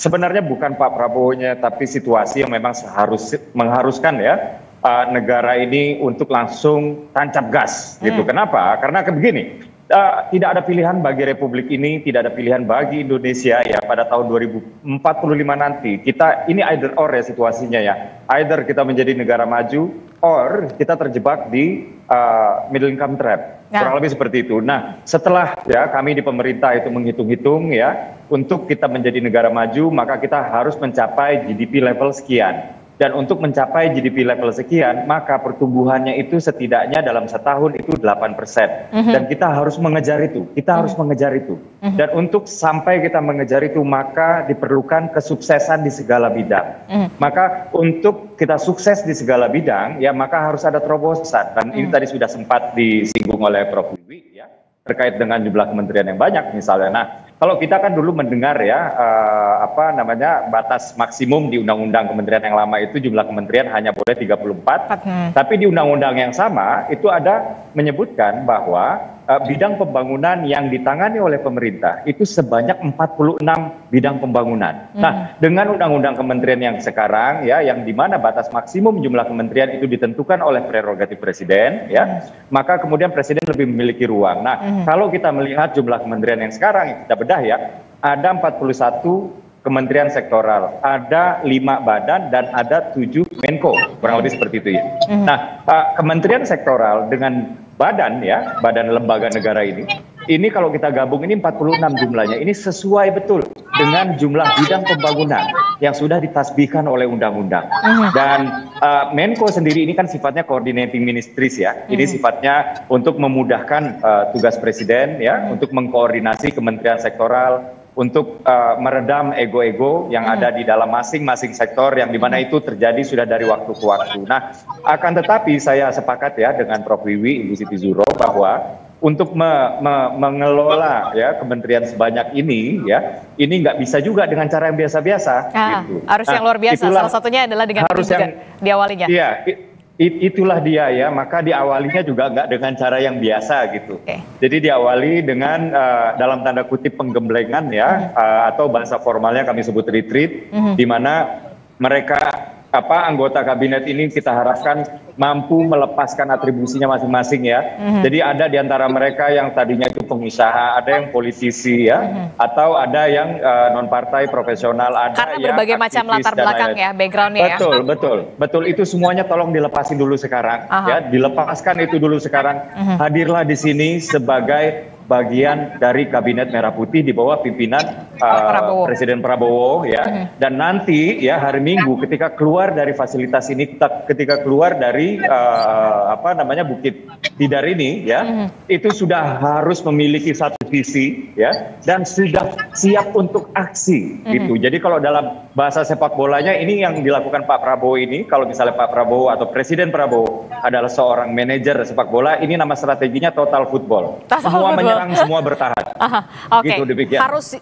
sebenarnya bukan Pak Prabowo-nya, tapi situasi yang memang mengharuskan ya negara ini untuk langsung tancap gas gitu. Kenapa? Karena begini, tidak ada pilihan bagi Republik ini, tidak ada pilihan bagi Indonesia ya pada tahun 2045 nanti. Kita ini either or ya situasinya ya. Either kita menjadi negara maju, or kita terjebak di middle income trap. Kurang lebih seperti itu. Nah, setelah ya kami di pemerintah itu menghitung-hitung ya, untuk kita menjadi negara maju, maka kita harus mencapai GDP level sekian. Dan untuk mencapai GDP level sekian, maka pertumbuhannya itu setidaknya dalam setahun itu 8%. Dan kita harus mengejar itu, Dan untuk sampai kita mengejar itu, maka diperlukan kesuksesan di segala bidang. Maka untuk kita sukses di segala bidang, ya maka harus ada terobosan. Dan ini tadi sudah sempat disinggung oleh Prof. Wiwi, ya, terkait dengan jumlah kementerian yang banyak misalnya. Nah, kalau kita kan dulu mendengar ya batas maksimum di undang-undang kementerian yang lama itu jumlah kementerian hanya boleh 34. Tapi di undang-undang yang sama itu ada menyebutkan bahwa bidang pembangunan yang ditangani oleh pemerintah itu sebanyak 46 bidang pembangunan. Nah, dengan undang-undang kementerian yang sekarang ya, yang di mana batas maksimum jumlah kementerian itu ditentukan oleh prerogatif presiden ya, maka kemudian presiden lebih memiliki ruang. Nah, kalau kita melihat jumlah kementerian yang sekarang yang kita bedah ya, ada 41 kementerian sektoral, ada 5 badan dan ada 7 Menko, kurang lebih seperti itu ya. Nah, kementerian sektoral dengan badan ya, badan lembaga negara ini kalau kita gabung ini 46 jumlahnya, ini sesuai betul dengan jumlah bidang pembangunan yang sudah ditasbihkan oleh undang-undang. Dan Menko sendiri ini kan sifatnya coordinating ministries ya, ini sifatnya untuk memudahkan tugas presiden ya, untuk mengkoordinasi kementerian sektoral, untuk meredam ego-ego yang ada di dalam masing-masing sektor yang dimana itu terjadi sudah dari waktu ke waktu. Nah, akan tetapi saya sepakat ya dengan Prof. Wiwi, Ibu Siti Zuro, bahwa untuk mengelola ya kementerian sebanyak ini ya, ini nggak bisa juga dengan cara yang biasa-biasa. Gitu. Harus yang luar biasa. Salah satunya adalah dengan harus juga yang diawalinya. Iya. Itulah dia ya, maka diawalinya juga nggak dengan cara yang biasa gitu. Jadi diawali dengan dalam tanda kutip penggemblengan ya, atau bahasa formalnya kami sebut retreat, di mana mereka anggota kabinet ini kita harapkan mampu melepaskan atribusinya masing-masing ya. Jadi ada di antara mereka yang tadinya itu pengusaha, ada yang politisi ya, atau ada yang non partai profesional, ada karena yang berbagai macam latar belakang ya, backgroundnya ya. Betul itu semuanya tolong dilepasin dulu sekarang ya, dilepaskan itu dulu sekarang. Hadirlah di sini sebagai bagian dari kabinet merah putih di bawah pimpinan Presiden Prabowo ya. Dan nanti ya hari Minggu ketika keluar dari fasilitas ini, ketika keluar dari Bukit Tidar ini ya, itu sudah harus memiliki satu visi ya, dan sudah siap untuk aksi gitu. Jadi kalau dalam bahasa sepak bolanya ini yang dilakukan Pak Prabowo ini, kalau misalnya Pak Prabowo atau Presiden Prabowo adalah seorang manajer sepak bola, ini nama strateginya total football. Semua menyerang, semua bertahan. Oke. Gitu, Harus